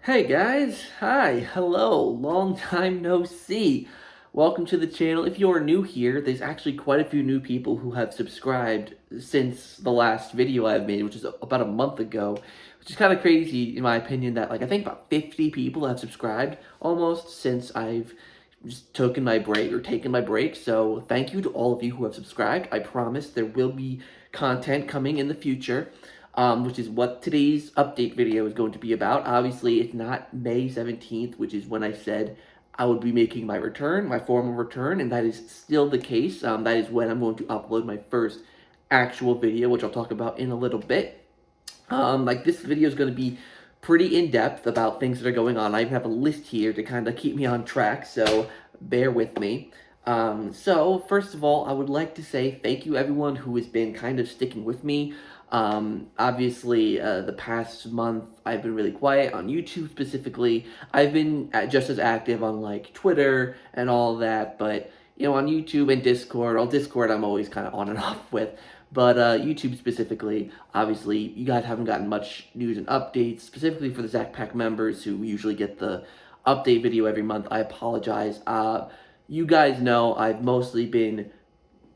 Hey guys, hi, hello, long time no see. Welcome to the channel. If you're new here, there's actually quite a few new people who have subscribed since the last video I've made, which is about a month ago, which is kind of crazy in my opinion that I think about 50 people have subscribed almost since I've just taken my break. So thank you to all of you who have subscribed. I promise there will be content coming in the future, which is what today's update video is going to be about. Obviously, it's not May 17th, which is when I said I would be making my return, my formal return, and that is still the case. That is when I'm going to upload my first actual video, which I'll talk about in a little bit. This video is going to be pretty in-depth about things that are going on. I even have a list here to kind of keep me on track, so bear with me. So first of all, I would like to say thank you everyone who has been kind of sticking with me. Obviously, the past month I've been really quiet on YouTube specifically. I've been just as active on like Twitter and all that, but you know, on YouTube and Discord, Discord I'm always kind of on and off with. But YouTube specifically, obviously, you guys haven't gotten much news and updates, specifically for the ZakPak members who usually get the update video every month. I apologize. You guys know I've mostly been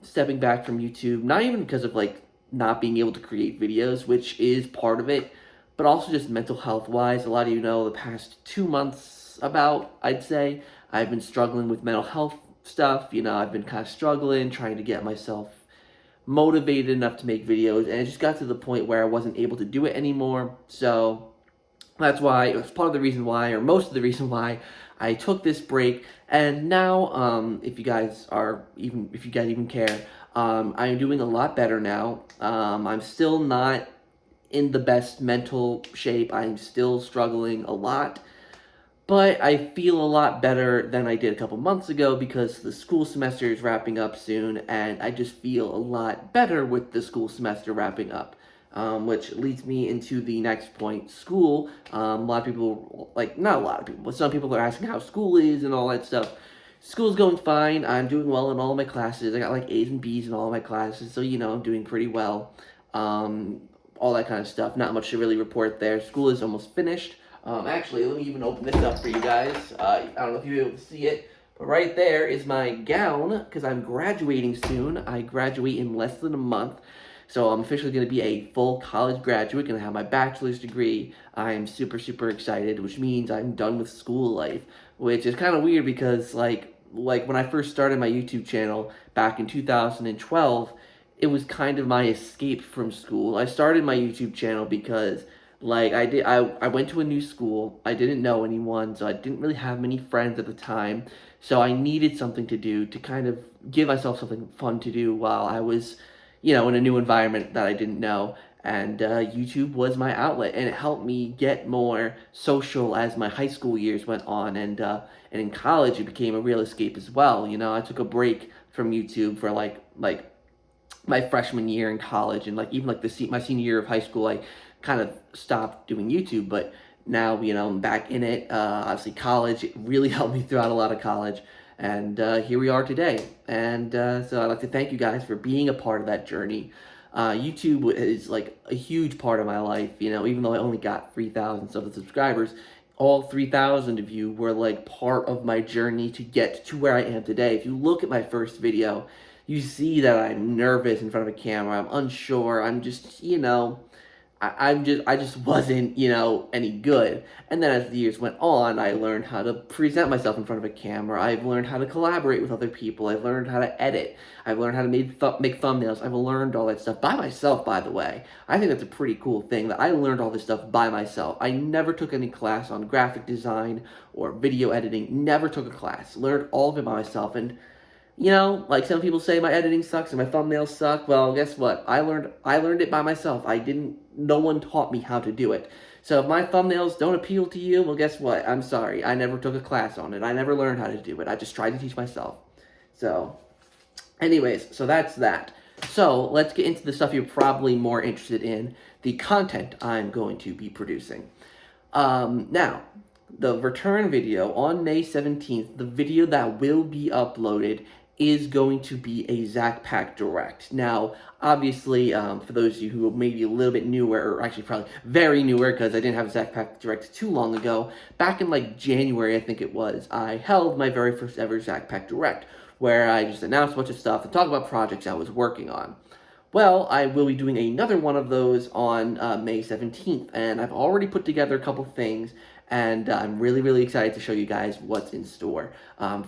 stepping back from YouTube, not even because of like not being able to create videos, which is part of it, but also just mental health wise. A lot of you know the past 2 months I'd say, I've been struggling with mental health stuff. You know, I've been kind of struggling, trying to get myself motivated enough to make videos, and it just got to the point where I wasn't able to do it anymore. So that's why, it was part of the reason why, or most of the reason why, I took this break. And now, if you guys even care, I'm doing a lot better now. I'm still not in the best mental shape. I'm still struggling a lot. But I feel a lot better than I did a couple months ago because the school semester is wrapping up soon, and I just feel a lot better with the school semester wrapping up. Which leads me into the next point, school. A lot of people, not a lot of people, but some people are asking how school is and all that stuff. School's going fine. I'm doing well in all of my classes. I got like A's and B's in all of my classes, so you know, I'm doing pretty well. All that kind of stuff. Not much to really report there. School is almost finished. Actually, let me even open this up for you guys. I don't know if you'll be able to see it, but right there is my gown, because I'm graduating soon. I graduate in less than a month, so I'm officially going to be a full college graduate, going to have my bachelor's degree. I'm super, super excited, which means I'm done with school life, which is kind of weird because, like when I first started my YouTube channel back in 2012, it was kind of my escape from school. I started my YouTube channel because I went to a new school. I didn't know anyone, so I didn't really have many friends at the time. So I needed something to do to kind of give myself something fun to do while I was, you know, in a new environment that I didn't know. And YouTube was my outlet, and it helped me get more social as my high school years went on. And in college, it became a real escape as well. You know, I took a break from YouTube for like my freshman year in college, and like even like my senior year of high school, I kind of stopped doing YouTube. But now, you know, I'm back in it. Obviously, college, it really helped me throughout a lot of college, and here we are today. And so I'd like to thank you guys for being a part of that journey. YouTube is like a huge part of my life. You know, even though I only got 3,000 subscribers, all 3,000 of you were like part of my journey to get to where I am today. If you look at my first video, you see that I'm nervous in front of a camera. I'm unsure. I'm just, you know, I just wasn't, you know, any good. And then as the years went on, I learned how to present myself in front of a camera. I've learned how to collaborate with other people. I've learned how to edit. I've learned how to make thumbnails. I've learned all that stuff by myself, by the way. I think that's a pretty cool thing that I learned all this stuff by myself. I never took any class on graphic design or video editing. Never took a class. Learned all of it by myself. And you know, like some people say my editing sucks and my thumbnails suck. Well, guess what? I learned it by myself. No one taught me how to do it. So if my thumbnails don't appeal to you, well, guess what? I'm sorry. I never took a class on it. I never learned how to do it. I just tried to teach myself. So, anyways, so that's that. So, let's get into the stuff you're probably more interested in, the content I'm going to be producing. Now, the return video on May 17th, the video that will be uploaded is going to be a ZakPak Direct. Now, obviously, for those of you who may be a little bit newer, or actually probably very newer, because I didn't have a ZakPak Direct too long ago, back in like January, I think it was, I held my very first ever ZakPak Direct, where I just announced a bunch of stuff and talked about projects I was working on. Well, I will be doing another one of those on May 17th, and I've already put together a couple things, and I'm really, really excited to show you guys what's in store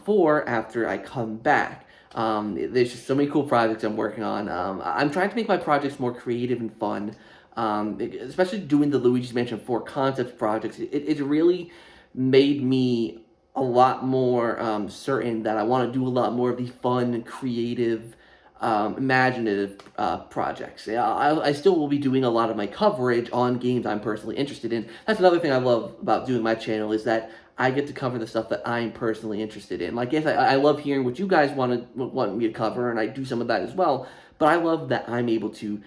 for after I come back. There's just so many cool projects I'm working on. I'm trying to make my projects more creative and fun, especially doing the Luigi's Mansion 4 concept projects. It really made me a lot more certain that I want to do a lot more of the fun, creative, imaginative projects. Yeah, I still will be doing a lot of my coverage on games I'm personally interested in. That's another thing I love about doing my channel, is that I get to cover the stuff that I'm personally interested in. Like, yes, I love hearing what you guys want me to cover, and I do some of that as well. But I love that I'm able to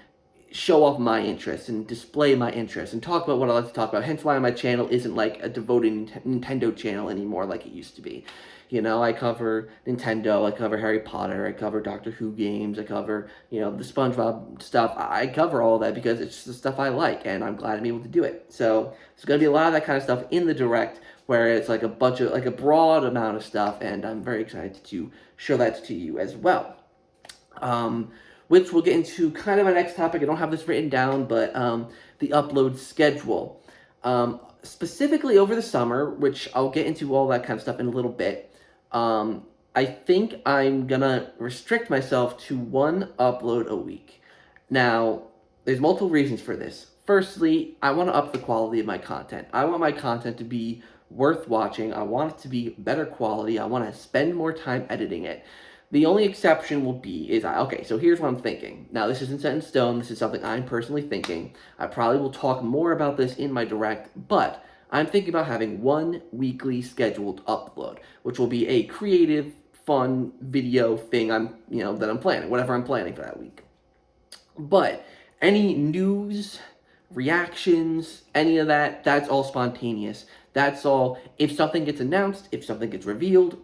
show off my interests and display my interests and talk about what I like to talk about. Hence why my channel isn't like a devoted Nintendo channel anymore like it used to be. You know, I cover Nintendo, I cover Harry Potter, I cover Doctor Who games, I cover, you know, the SpongeBob stuff. I cover all that because it's the stuff I like, and I'm glad I'm able to do it. So there's going to be a lot of that kind of stuff in the Direct, where it's like a bunch of, like a broad amount of stuff, and I'm very excited to show that to you as well. Which we'll get into kind of my next topic. I don't have this written down, but the upload schedule. Specifically over the summer, which I'll get into all that kind of stuff in a little bit, I think I'm gonna restrict myself to one upload a week. Now, there's multiple reasons for this. Firstly, I want to up the quality of my content. I want my content to be worth watching. I want it to be better quality. I want to spend more time editing it. The only exception will be okay, so here's what I'm thinking. Now, this isn't set in stone. This is something I'm personally thinking. I probably will talk more about this in my Direct, but I'm thinking about having one weekly scheduled upload, which will be a creative, fun video thing that I'm planning, whatever I'm planning for that week. But any news, reactions, any of that, that's all spontaneous. That's all, if something gets announced, if something gets revealed,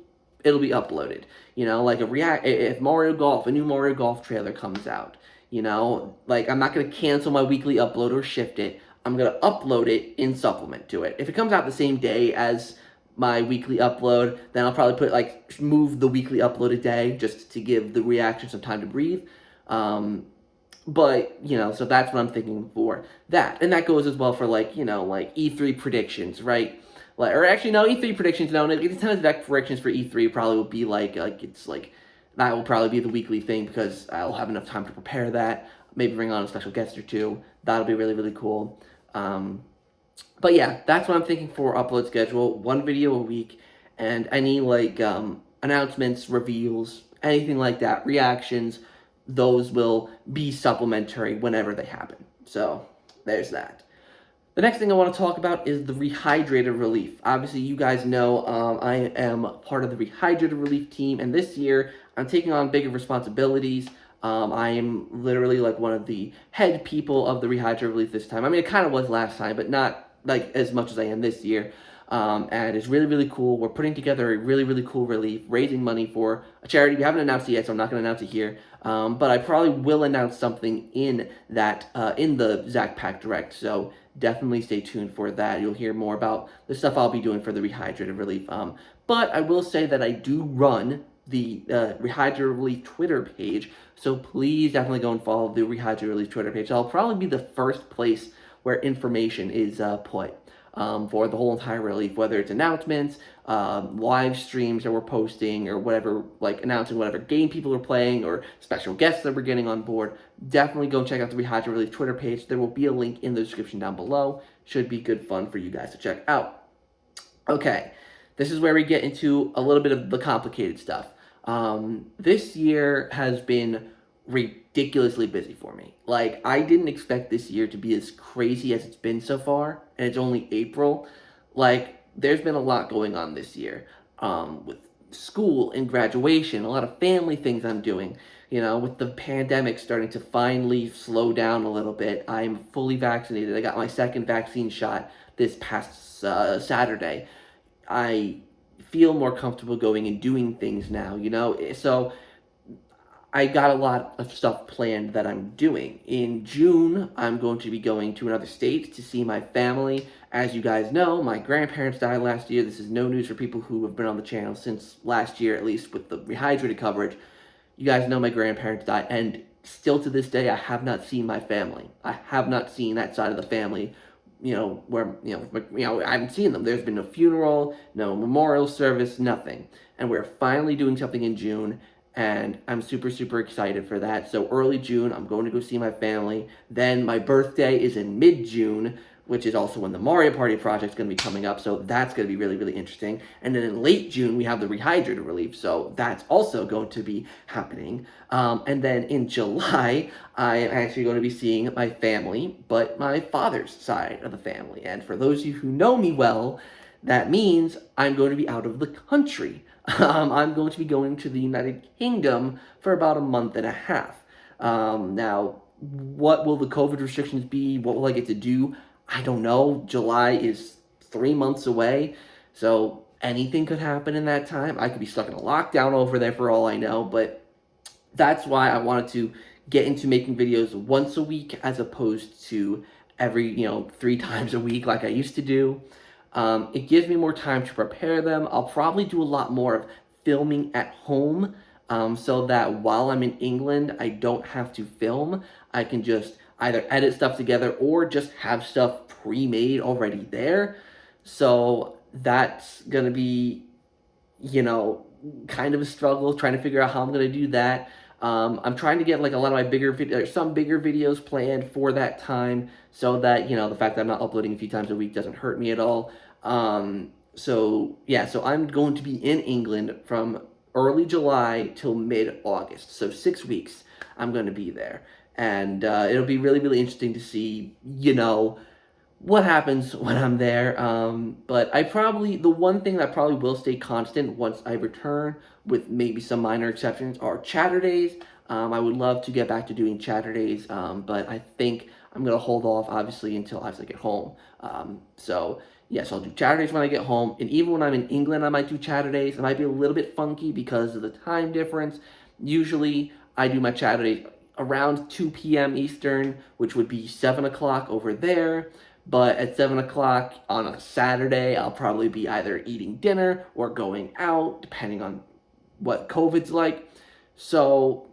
it'll be uploaded. You know, like if Mario Golf, a new Mario Golf trailer comes out, you know, like I'm not going to cancel my weekly upload or shift it. I'm going to upload it in supplement to it. If it comes out the same day as my weekly upload, then I'll probably move the weekly upload a day just to give the reaction some time to breathe. But, you know, so that's what I'm thinking for that. And that goes as well for, like, you know, like E3 predictions, right? Like, or actually, no, E3 predictions, no, Nintendo's Direct predictions for E3 probably will be that will probably be the weekly thing, because I'll have enough time to prepare that, maybe bring on a special guest or two. That'll be really, really cool. But yeah, that's what I'm thinking for upload schedule, one video a week, and any, like, announcements, reveals, anything like that, reactions, those will be supplementary whenever they happen. So, there's that. The next thing I want to talk about is the Rehydrated Relief. Obviously, you guys know I am part of the Rehydrated Relief team, and this year I'm taking on bigger responsibilities. I am literally like one of the head people of the Rehydrated Relief this time. I mean, it kind of was last time, but not like as much as I am this year. And it's really, really cool. We're putting together a really, really cool relief, raising money for a charity. We haven't announced it yet, so I'm not going to announce it here. But I probably will announce something in that in the ZakPak Direct. So definitely stay tuned for that. You'll hear more about the stuff I'll be doing for the Rehydrated Relief. But I will say that I do run the Rehydrated Relief Twitter page, so please definitely go and follow the Rehydrated Relief Twitter page. That'll probably be the first place where information is put. For the whole entire relief, whether it's announcements, live streams that we're posting, or whatever, like announcing whatever game people are playing, or special guests that we're getting on board. Definitely go check out the Rehydrated Relief Twitter page. There will be a link in the description down below. Should be good fun for you guys to check out. Okay, this is where we get into a little bit of the complicated stuff. This year has been ridiculously busy for me. Like, I didn't expect this year to be as crazy as it's been so far, and it's only April. Like, there's been a lot going on this year, with school and graduation, a lot of family things I'm doing. You know, with the pandemic starting to finally slow down a little bit, I'm fully vaccinated. I got my second vaccine shot this past Saturday. I feel more comfortable going and doing things now, you know? So I got a lot of stuff planned that I'm doing. In June, I'm going to be going to another state to see my family. As you guys know, my grandparents died last year. This is no news for people who have been on the channel since last year, at least with the rehydrated coverage. You guys know my grandparents died, and still to this day, I have not seen my family. I have not seen that side of the family. Where I haven't seen them. There's been no funeral, no memorial service, nothing. And we're finally doing something in June, and I'm super, super excited for that. So early June, I'm going to go see my family. Then my birthday is in mid-June, which is also when the Mario Party project is going to be coming up, so that's going to be really, really interesting. And then in late June, we have the Rehydrated Relief, so that's also going to be happening. And then in July, I am actually going to be seeing my family, but my father's side of the family. And for those of you who know me well, that means I'm going to be out of the country. I'm going to be going to the United Kingdom for about a month and a half. Now, what will the COVID restrictions be? What will I get to do? I don't know. July is 3 months away, so anything could happen in that time. I could be stuck in a lockdown over there for all I know, but that's why I wanted to get into making videos once a week as opposed to every, 3 times a week like I used to do. It gives me more time to prepare them. I'll probably do a lot more of filming at home, so that while I'm in England, I don't have to film. I can just either edit stuff together or just have stuff pre-made already there. So that's gonna be, kind of a struggle trying to figure out how I'm gonna do that. I'm trying to get like a lot of my some bigger videos planned for that time, so that the fact that I'm not uploading a few times a week doesn't hurt me at all. So yeah, so I'm going to be in England from early July till mid-August, so 6 weeks I'm going to be there, and it'll be really, really interesting to see, what happens when I'm there. But the one thing that probably will stay constant once I return, with maybe some minor exceptions, are chatter days. I would love to get back to doing chatter days, but I think I'm going to hold off, obviously, until I get home. So, yes, I'll do chatter days when I get home, and even when I'm in England, I might do chatter days. It might be a little bit funky because of the time difference. Usually, I do my chatter days around 2 p.m. Eastern, which would be 7 o'clock over there. But at 7 o'clock on a Saturday, I'll probably be either eating dinner or going out, depending on what COVID's like. So,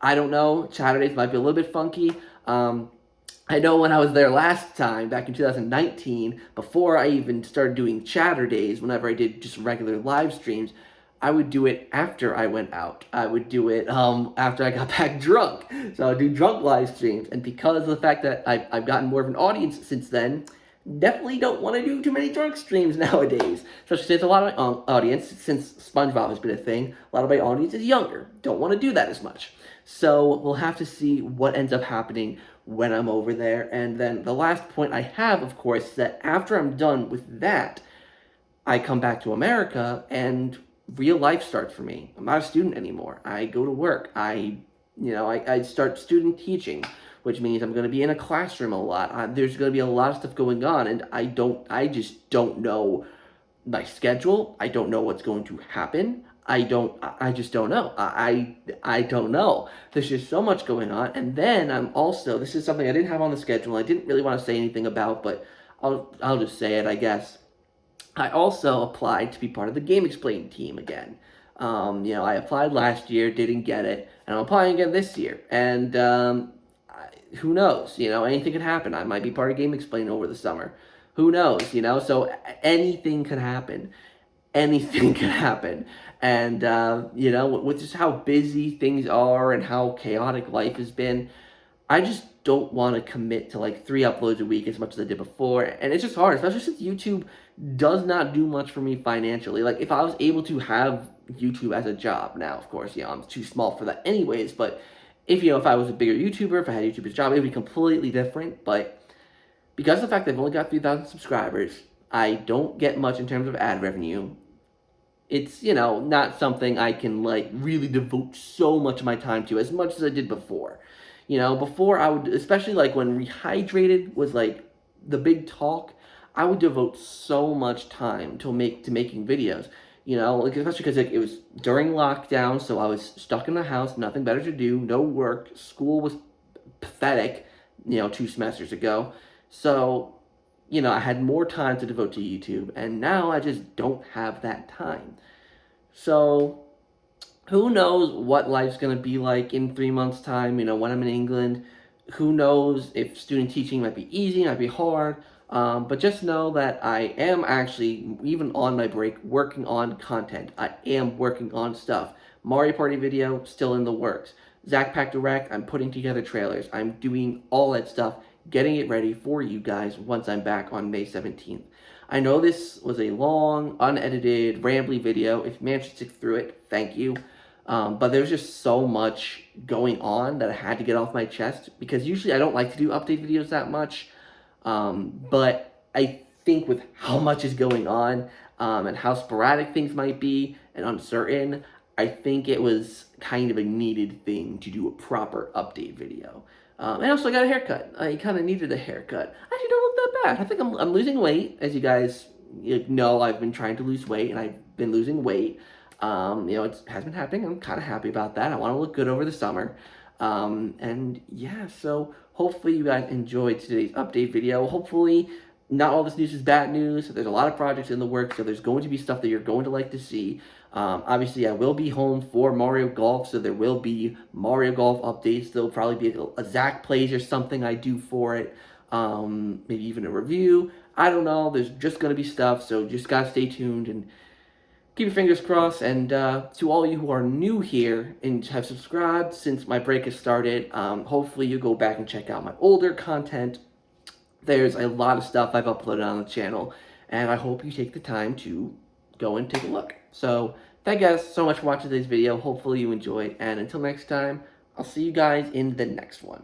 I don't know. Saturdays might be a little bit funky. I know when I was there last time, back in 2019, before I even started doing chatter days, whenever I did just regular live streams, I would do it after I went out. I would do it after I got back drunk. So I would do drunk live streams. And because of the fact that I've gotten more of an audience since then, definitely don't want to do too many drunk streams nowadays. Especially since a lot of my audience, since SpongeBob has been a thing, a lot of my audience is younger. Don't want to do that as much. So we'll have to see what ends up happening when I'm over there. And then the last point I have, of course, is that after I'm done with that, I come back to America and real life starts for me. I'm not a student anymore. I go to work. I start student teaching, which means I'm going to be in a classroom a lot. There's going to be a lot of stuff going on, and I just don't know my schedule. I don't know what's going to happen. I just don't know. I don't know. There's just so much going on. And then this is something I didn't have on the schedule. I didn't really want to say anything about, but I'll just say it, I guess. I also applied to be part of the Game Explain team again. I applied last year, didn't get it, and I'm applying again this year. And who knows? Anything could happen. I might be part of Game Explain over the summer. Who knows? So anything could happen. Anything could happen. And with just how busy things are and how chaotic life has been, I just don't want to commit to like 3 uploads a week as much as I did before. And it's just hard, especially since YouTube does not do much for me financially. Like, if I was able to have YouTube as a job, now, of course, I'm too small for that anyways, but if I was a bigger YouTuber, if I had YouTube as a job, it would be completely different. But because of the fact that I've only got 3,000 subscribers, I don't get much in terms of ad revenue. It's, not something I can, like, really devote so much of my time to, as much as I did before. Before I would, especially, like, when Rehydrated was, like, the big talk, I would devote so much time to making videos. You know, like, especially because it was during lockdown, so I was stuck in the house, nothing better to do, no work. School was pathetic, 2 semesters ago. So, I had more time to devote to YouTube, and now I just don't have that time. So, who knows what life's going to be like in 3 months' time, when I'm in England. Who knows if student teaching might be easy, might be hard. But just know that I am actually, even on my break, working on content. I am working on stuff. Mario Party video, still in the works. ZakPak Direct, I'm putting together trailers. I'm doing all that stuff, getting it ready for you guys once I'm back on May 17th. I know this was a long, unedited, rambly video. If you managed to stick through it, thank you. But there's just so much going on that I had to get off my chest, because usually I don't like to do update videos that much. But I think with how much is going on, and how sporadic things might be and uncertain, I think it was kind of a needed thing to do a proper update video. And also I got a haircut. I kind of needed a haircut. I actually don't look that bad. I think I'm losing weight. As you guys know, I've been trying to lose weight, and I've been losing weight. It has been happening. I'm kind of happy about that. I want to look good over the summer. And yeah, so hopefully you guys enjoyed today's update video. Hopefully not all this news is bad news. There's a lot of projects in the works, so there's going to be stuff that you're going to like to see. Obviously, I will be home for Mario Golf, so there will be Mario Golf updates. There'll probably be a Zach Plays or something I do for it. Maybe even a review. I don't know. There's just going to be stuff, so just gotta stay tuned and keep your fingers crossed. And to all you who are new here and have subscribed since my break has started, hopefully you go back and check out my older content. There's a lot of stuff I've uploaded on the channel, and I hope you take the time to go and take a look. So thank you guys so much for watching today's video. Hopefully you enjoyed, and until next time, I'll see you guys in the next one.